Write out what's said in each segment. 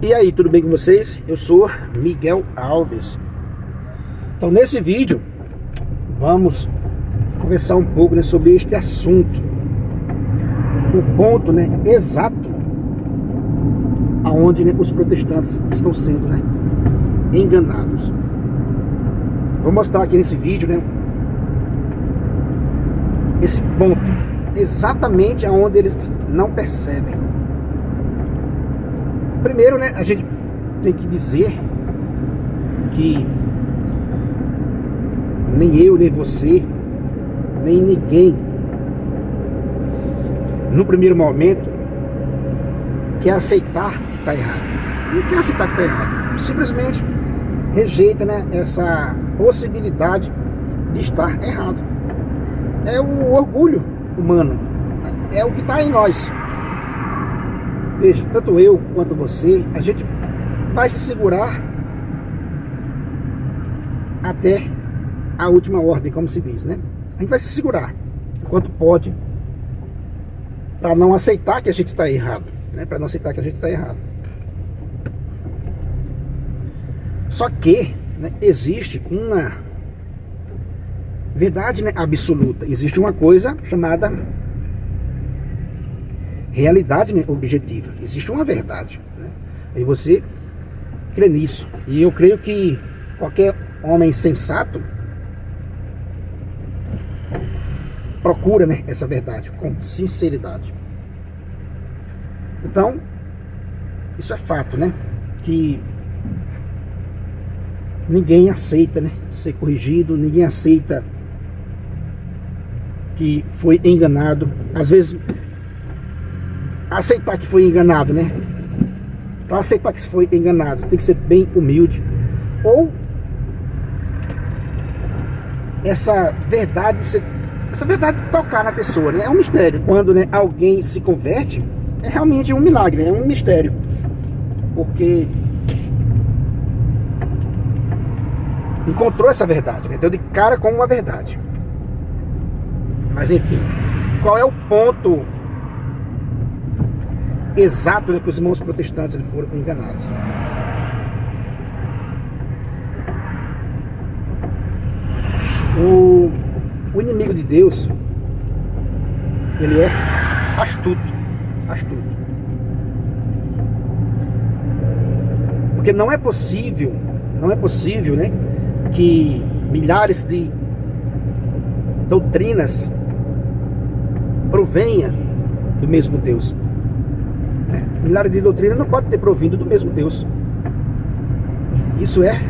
E aí, tudo bem com vocês? Eu sou Miguel Alves. Então, nesse vídeo, vamos conversar um pouco, né, sobre este assunto. O ponto, né, exato aonde, né, os protestantes estão sendo, né, enganados. Vou mostrar aqui nesse vídeo, né, esse ponto, exatamente aonde eles não percebem. Primeiro, né, a gente tem que dizer que nem eu, nem você, nem ninguém, no primeiro momento, quer aceitar que está errado. Não quer aceitar que está errado. Simplesmente rejeita, né, essa possibilidade de estar errado. É o orgulho humano. É o que está em nós. Veja, tanto eu quanto você, a gente vai se segurar até a última ordem, como se diz, né? A gente vai se segurar enquanto pode, para não aceitar que a gente está errado, né? Para não aceitar que a gente está errado. Só que, né, existe uma verdade, né, absoluta. Existe uma coisa chamada realidade, né, objetiva. Existe uma verdade, né? E você crê nisso. E eu creio que qualquer homem sensato procura, né, essa verdade com sinceridade. Então, isso é fato, né? Que ninguém aceita, né, ser corrigido, ninguém aceita que foi enganado. Às vezes, aceitar que foi enganado, né? Para aceitar que foi enganado, tem que ser bem humilde. Ou essa verdade tocar na pessoa, né? É um mistério. Quando, né, alguém se converte, é realmente um milagre, é um mistério. Porque encontrou essa verdade, né? Deu de cara com uma verdade. Mas enfim, qual é o ponto exato, né, que os irmãos protestantes foram enganados? O inimigo de Deus, ele é astuto. Porque não é possível, né, que milhares de doutrinas provenha do mesmo Deus. Milhares de doutrinas não podem ter provindo do mesmo Deus. Isso é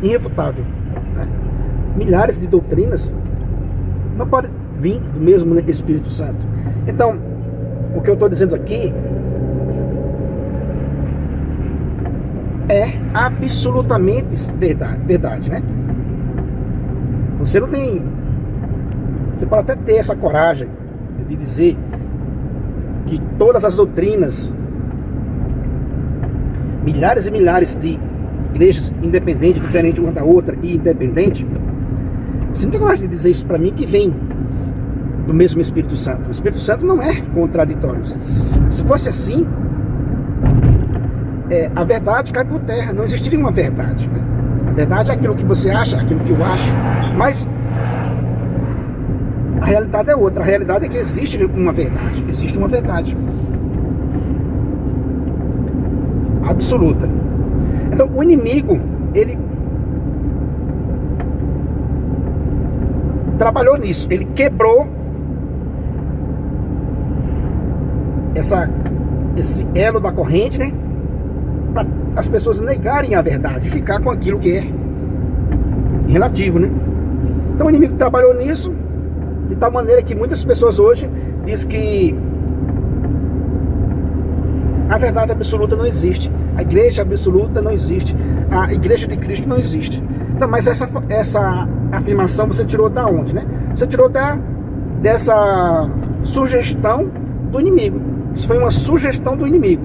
irrefutável, né? Milhares de doutrinas não podem vir do mesmo, né, Espírito Santo. Então, o que eu estou dizendo aqui é absolutamente verdade, né? Você não tem... Você pode até ter essa coragem de dizer que todas as doutrinas, milhares e milhares de igrejas independentes, diferentes uma da outra e independente, você não tem coragem de dizer isso para mim, que vem do mesmo Espírito Santo. O Espírito Santo não é contraditório. Se fosse assim, a verdade cai por terra, não existiria uma verdade, né? A verdade é aquilo que você acha, aquilo que eu acho, mas a realidade é outra. A realidade é que existe uma verdade. Existe uma verdade absoluta. Então, o inimigo, ele trabalhou nisso. Ele quebrou esse elo da corrente, né, para as pessoas negarem a verdade, ficar com aquilo que é relativo, né? Então, o inimigo trabalhou nisso de tal maneira que muitas pessoas hoje dizem que a verdade absoluta não existe, a igreja absoluta não existe, a igreja de Cristo não existe. Então, mas essa afirmação você tirou da onde, né? Você tirou dessa sugestão do inimigo. Isso foi uma sugestão do inimigo.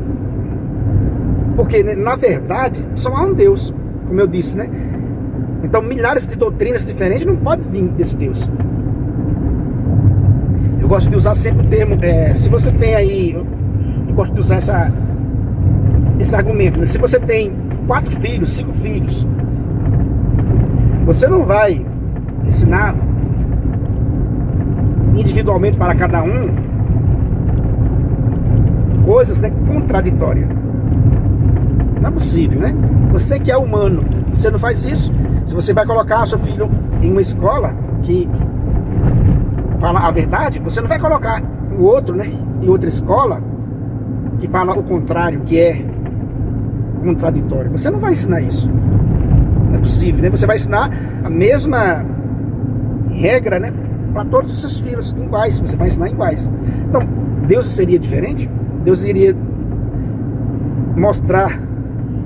Porque, né, na verdade, só há um Deus, como eu disse, né? Então, milhares de doutrinas diferentes não podem vir desse Deus. Eu gosto de usar sempre o termo, se você tem aí, eu gosto de usar esse argumento, né? Se você tem 4 filhos, 5 filhos, você não vai ensinar individualmente para cada um coisas, né, contraditórias. Não é possível, né? Você que é humano, você não faz isso. Se você vai colocar seu filho em uma escola que fala a verdade, você não vai colocar o outro, né, em outra escola que fala o contrário, que é contraditório. Você não vai ensinar isso. Não é possível, né? Você vai ensinar a mesma regra, né, para todos os seus filhos iguais. Você vai ensinar iguais. Então, Deus seria diferente? Deus iria mostrar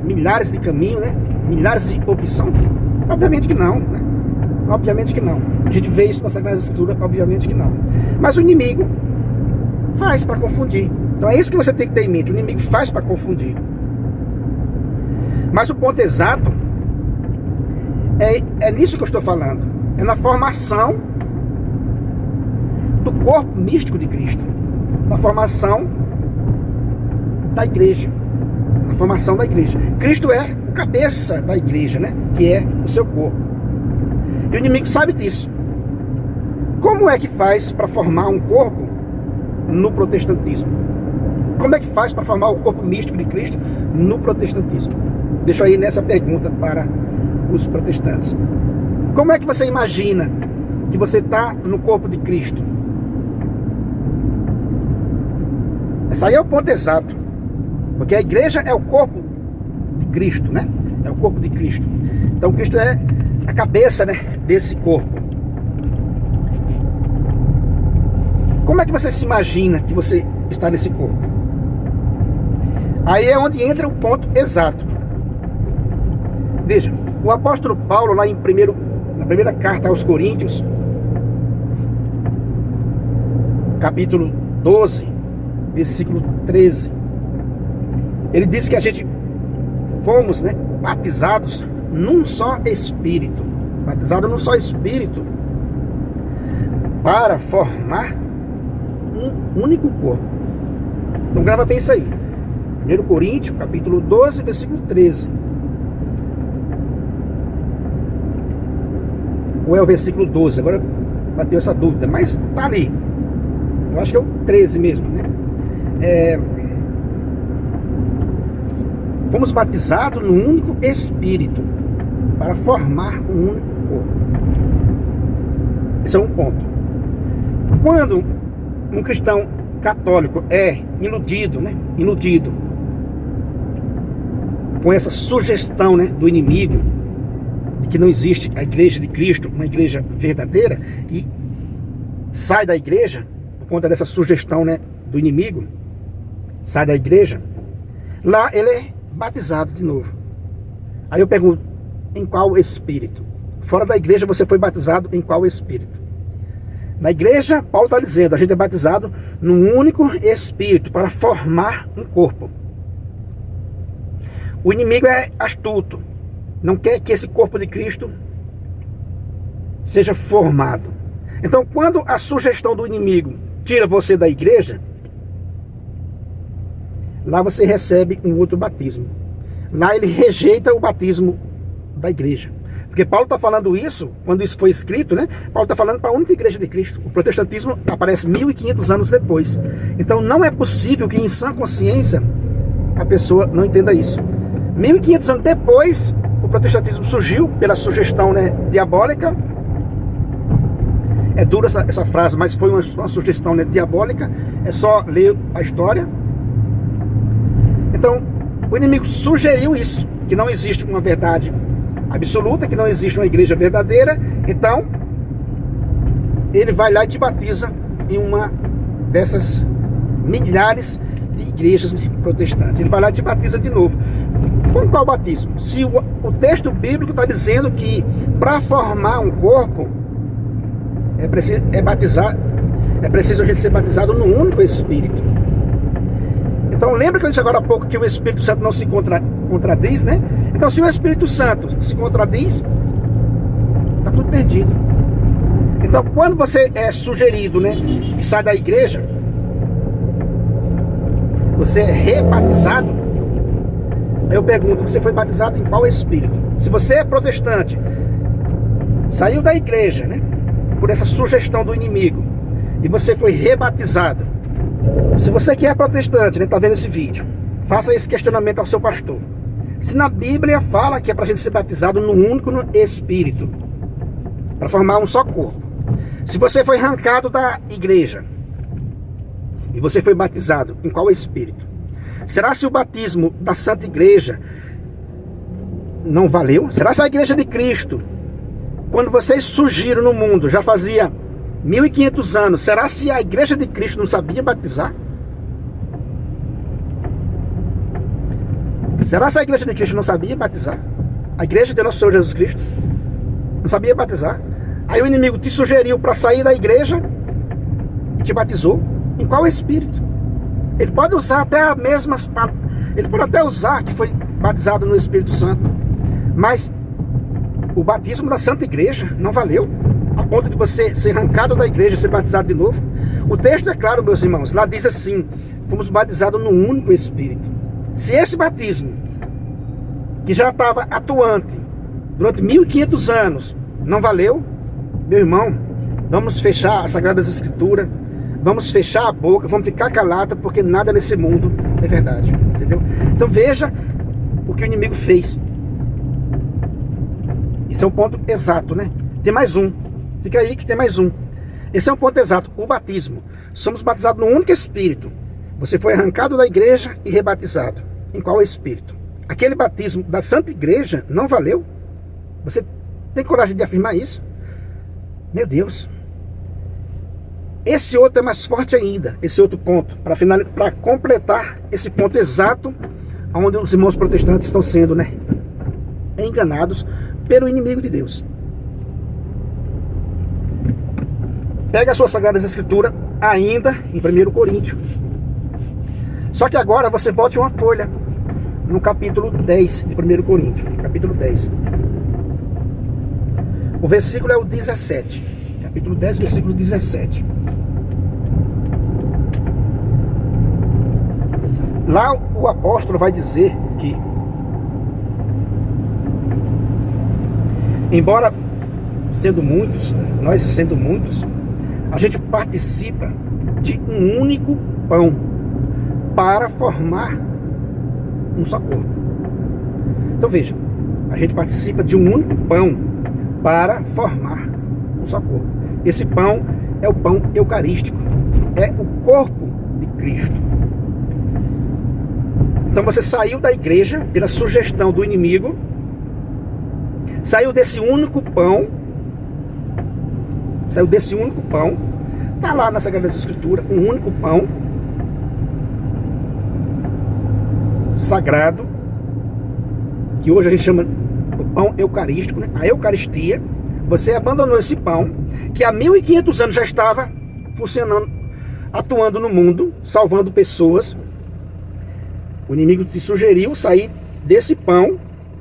milhares de caminhos, né? Milhares de opções? Obviamente que não, né? Obviamente que não. A gente vê isso na Sagrada Escritura, obviamente que não. Mas o inimigo faz para confundir. Então é isso que você tem que ter em mente. O inimigo faz para confundir. Mas o ponto exato é nisso que eu estou falando. É na formação do corpo místico de Cristo. Na formação da igreja. Na formação da igreja. Cristo é o cabeça da igreja, né? Que é o seu corpo. E o inimigo sabe disso. Como é que faz para formar um corpo no protestantismo? Como é que faz para formar o corpo místico de Cristo no protestantismo? Deixo aí nessa pergunta para os protestantes. Como é que você imagina que você está no corpo de Cristo? Esse aí é o ponto exato. Porque a igreja é o corpo de Cristo, né? É o corpo de Cristo. Então Cristo é a cabeça, né, desse corpo. Como é que você se imagina que você está nesse corpo? Aí é onde entra o ponto exato. Veja, o apóstolo Paulo, lá na primeira carta aos Coríntios, capítulo 12, versículo 13, ele disse que a gente fomos, né, batizados num só Espírito. Batizado num só Espírito, para formar um único corpo. Então grava bem isso aí. 1 Coríntios, capítulo 12, versículo 13. Ou é o versículo 12? Agora bateu essa dúvida, mas tá ali. Eu acho que é o 13 mesmo, né? Fomos batizados num único Espírito para formar um único corpo. Esse é um ponto. Quando um cristão católico é iludido, né? Iludido com essa sugestão, né, do inimigo de que não existe a igreja de Cristo, uma igreja verdadeira, e sai da igreja por conta dessa sugestão, né, do inimigo, sai da igreja, lá ele é batizado de novo. Aí eu pergunto, em qual Espírito? Fora da igreja você foi batizado em qual Espírito? Na igreja, Paulo está dizendo, a gente é batizado num único Espírito para formar um corpo. O inimigo é astuto, não quer que esse corpo de Cristo seja formado. Então, quando a sugestão do inimigo tira você da igreja, lá você recebe um outro batismo. Lá ele rejeita o batismo da igreja. Porque Paulo está falando isso, quando isso foi escrito, né? Paulo está falando para a única igreja de Cristo. O protestantismo aparece 1500 anos depois. Então não é possível que em sã consciência a pessoa não entenda isso. 1500 anos depois, o protestantismo surgiu pela sugestão, né, diabólica. É dura essa frase, mas foi uma sugestão, né, diabólica. É só ler a história. Então, o inimigo sugeriu isso, que não existe uma verdade absoluta, que não existe uma igreja verdadeira. Então, ele vai lá e te batiza em uma dessas milhares de igrejas protestantes. Ele vai lá e te batiza de novo. Com qual batismo? Se o texto bíblico está dizendo que para formar um corpo é preciso a gente ser batizado no único Espírito. Então lembra que eu disse agora há pouco que o Espírito Santo não se contradiz, né? Então se o Espírito Santo se contradiz, está tudo perdido. Então quando você é sugerido, né, e sai da igreja, você é rebatizado, Aí eu pergunto, você foi batizado em qual espírito? Se você é protestante, saiu da igreja, né, por essa sugestão do inimigo, e você foi rebatizado. Se você que é protestante, né, tá vendo esse vídeo, faça esse questionamento ao seu pastor. Se na Bíblia fala que é pra gente ser batizado no único espírito, para formar um só corpo. Se você foi arrancado da igreja e você foi batizado em qual espírito? Será se o batismo da Santa Igreja não valeu? Será se a Igreja de Cristo, quando vocês surgiram no mundo, já fazia 1500 anos, será se a Igreja de Cristo não sabia batizar? Será se a Igreja de Cristo não sabia batizar? A Igreja de Nosso Senhor Jesus Cristo não sabia batizar? Aí o inimigo te sugeriu para sair da igreja e te batizou. Em qual espírito? Ele pode usar até as mesmas, ele pode até usar que foi batizado no Espírito Santo, mas o batismo da Santa Igreja não valeu, a ponto de você ser arrancado da igreja e ser batizado de novo. O texto é claro, meus irmãos, lá diz assim: fomos batizados no único Espírito. Se esse batismo, que já estava atuante durante 1500 anos, não valeu, meu irmão, vamos fechar as Sagradas Escrituras, vamos fechar a boca, vamos ficar calado, porque nada nesse mundo é verdade, entendeu? Então veja o que o inimigo fez. Esse é um ponto exato, né? Tem mais um, fica aí que tem mais um. Esse é um ponto exato, o batismo. Somos batizados no único Espírito. Você foi arrancado da igreja e rebatizado. Em qual Espírito? Aquele batismo da Santa Igreja não valeu? Você tem coragem de afirmar isso? Meu Deus. Esse outro é mais forte ainda, esse outro ponto, para completar esse ponto exato, onde os irmãos protestantes estão sendo, né, enganados pelo inimigo de Deus. Pega as suas Sagradas Escrituras, ainda em 1 Coríntios. Só que agora você volte uma folha, no capítulo 10 de 1 Coríntios, capítulo 10. O versículo é o 17. Capítulo 10, versículo 17. Lá o apóstolo vai dizer que, embora sendo muitos, nós sendo muitos, a gente participa de um único pão para formar um só corpo. Então veja, a gente participa de um único pão para formar um só corpo. Esse pão é o pão eucarístico, é o corpo de Cristo. Então você saiu da igreja pela sugestão do inimigo, saiu desse único pão, está lá na Sagrada Escritura, um único pão sagrado, que hoje a gente chama o pão eucarístico, né? A Eucaristia. Você abandonou esse pão, que há 1500 anos já estava funcionando, atuando no mundo, salvando pessoas. O inimigo te sugeriu sair desse pão,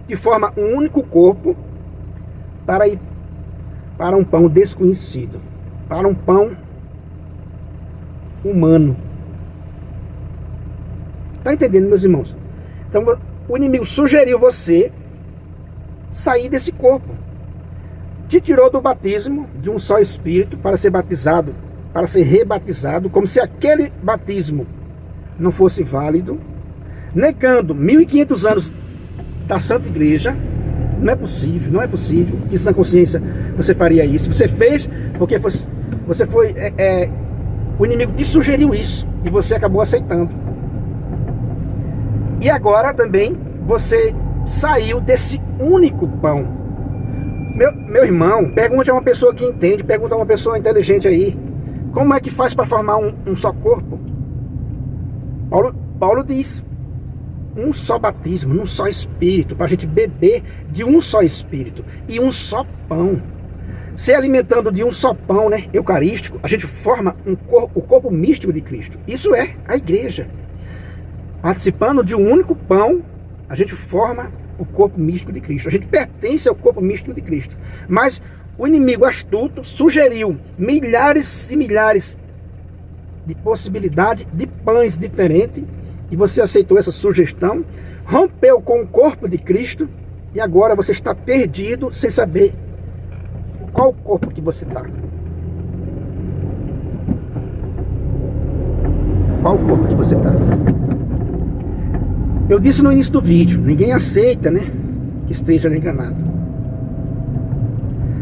que forma um único corpo, para ir para um pão desconhecido, para um pão humano. Está entendendo, meus irmãos? Então o inimigo sugeriu você sair desse corpo, te tirou do batismo de um só Espírito para ser batizado, para ser rebatizado, como se aquele batismo não fosse válido, negando 1500 anos da Santa Igreja. Não é possível que na consciência você faria isso. Você fez porque você foi o inimigo te sugeriu isso e você acabou aceitando. E agora também você saiu desse único pão. Meu irmão, pergunte a uma pessoa que entende, pergunta a uma pessoa inteligente aí, como é que faz para formar um só corpo? Paulo diz, um só batismo, um só Espírito, para a gente beber de um só Espírito e um só pão. Se alimentando de um só pão, né, eucarístico, a gente forma o corpo místico de Cristo. Isso é a igreja. Participando de um único pão, a gente forma o corpo místico de Cristo. A gente pertence ao corpo místico de Cristo. Mas o inimigo astuto sugeriu milhares e milhares de possibilidades de pães diferentes e você aceitou essa sugestão, rompeu com o corpo de Cristo, e agora você está perdido sem saber qual corpo que você está. Qual corpo que você está? Eu disse no início do vídeo, ninguém aceita, né, que esteja enganado.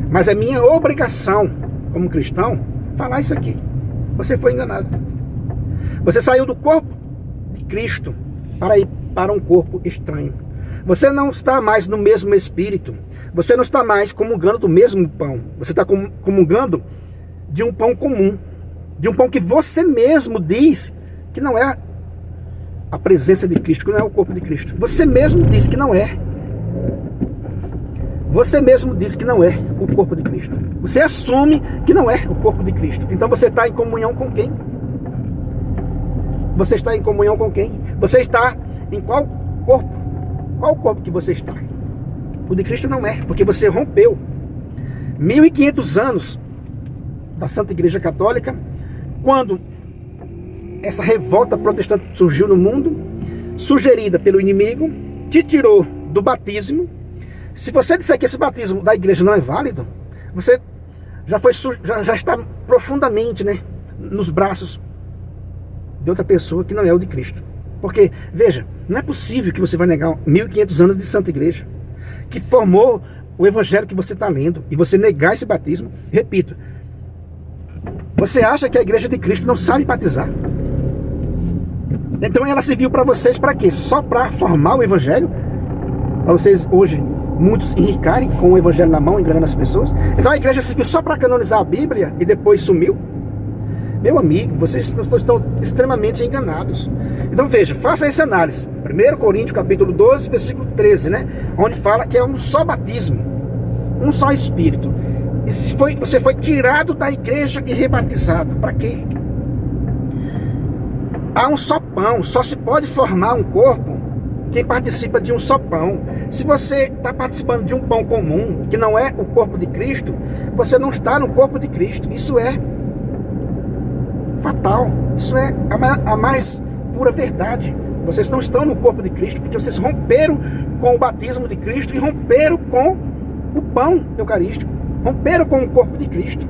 Mas é minha obrigação, como cristão, falar isso aqui. Você foi enganado. Você saiu do corpo de Cristo para ir para um corpo estranho. Você não está mais no mesmo espírito. Você não está mais comungando do mesmo pão. Você está comungando de um pão comum. De um pão que você mesmo diz que não é a presença de Cristo, que não é o corpo de Cristo. Você mesmo diz que não é. Você mesmo diz que não é o corpo de Cristo. Você assume que não é o corpo de Cristo. Então você está em comunhão com quem? Você está em comunhão com quem? Você está em qual corpo? Qual corpo que você está? O de Cristo não é, porque você rompeu 1500 anos da Santa Igreja Católica, quando essa revolta protestante surgiu no mundo, sugerida pelo inimigo, te tirou do batismo. Se você disser que esse batismo da igreja não é válido, você já está profundamente, né, nos braços de outra pessoa que não é o de Cristo. Porque, veja, não é possível que você vai negar 1500 anos de Santa Igreja, que formou o evangelho que você está lendo, e você negar esse batismo. Repito, você acha que a igreja de Cristo não sabe batizar? Então ela serviu para vocês para quê? Só para formar o evangelho? Para vocês hoje, muitos enricarem com o evangelho na mão, enganando as pessoas? Então a igreja serviu só para canonizar a Bíblia e depois sumiu? Meu amigo, vocês estão extremamente enganados. Então veja, faça essa análise. 1 Coríntios capítulo 12, versículo 13, né? Onde fala que é um só batismo, um só Espírito. E você foi tirado da igreja e rebatizado. Para quê? Há um só pão. Só se pode formar um corpo quem participa de um só pão. Se você está participando de um pão comum, que não é o corpo de Cristo, você não está no corpo de Cristo. Isso é fatal. Isso é a mais pura verdade. Vocês não estão no corpo de Cristo, porque vocês romperam com o batismo de Cristo e romperam com o pão eucarístico. Romperam com o corpo de Cristo.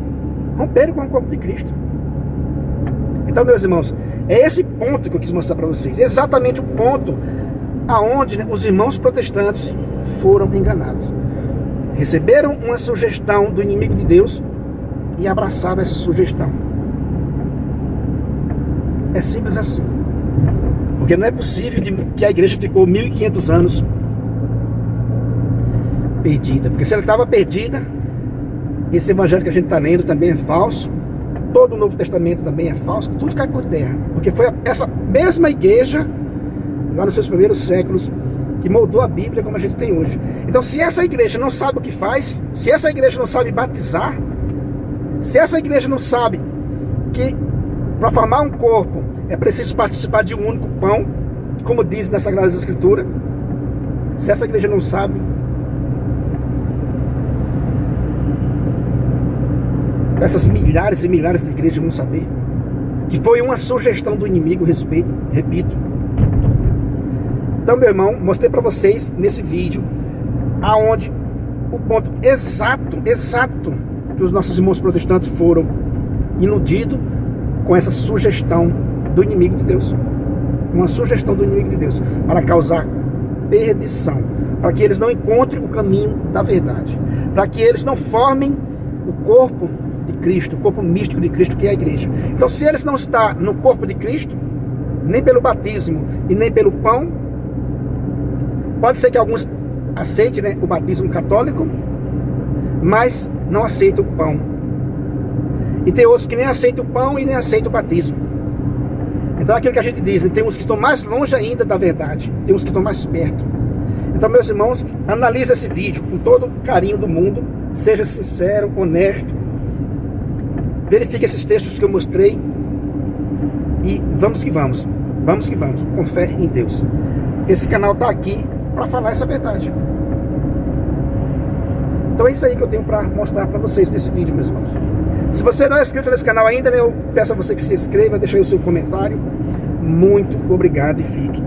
Romperam com o corpo de Cristo. Então, meus irmãos, é esse ponto que eu quis mostrar para vocês. Exatamente o ponto aonde, né, os irmãos protestantes foram enganados. Receberam uma sugestão do inimigo de Deus e abraçaram essa sugestão. É simples assim. Porque não é possível que a igreja ficou 1500 anos perdida. Porque se ela estava perdida, esse evangelho que a gente está lendo também é falso. Todo o Novo Testamento também é falso. Tudo cai por terra. Porque foi essa mesma igreja, lá nos seus primeiros séculos, que moldou a Bíblia como a gente tem hoje. Então, se essa igreja não sabe o que faz, se essa igreja não sabe batizar, se essa igreja não sabe que para formar um corpo é preciso participar de um único pão, como diz nas Sagradas Escrituras, se essa igreja não sabe, essas milhares e milhares de igrejas vão saber que foi uma sugestão do inimigo, repito. Então, meu irmão, mostrei para vocês nesse vídeo aonde o ponto exato que os nossos irmãos protestantes foram iludidos com essa sugestão do inimigo de Deus. Uma sugestão do inimigo de Deus para causar perdição, para que eles não encontrem o caminho da verdade, para que eles não formem o corpo de Cristo, o corpo místico de Cristo, que é a igreja. Então, se eles não estão no corpo de Cristo, nem pelo batismo e nem pelo pão, pode ser que alguns aceitem, né, o batismo católico, mas não aceitam o pão. E tem outros que nem aceitam o pão e nem aceitam o batismo. Então é aquilo que a gente diz, né? Tem uns que estão mais longe ainda da verdade, tem uns que estão mais perto. Então, meus irmãos, analise esse vídeo com todo o carinho do mundo, seja sincero, honesto, verifique esses textos que eu mostrei e vamos que vamos, com fé em Deus. Esse canal está aqui para falar essa verdade. Então é isso aí que eu tenho para mostrar para vocês nesse vídeo, meus irmãos. Se você não é inscrito nesse canal ainda, né, eu peço a você que se inscreva, deixe aí o seu comentário, Muito obrigado e fique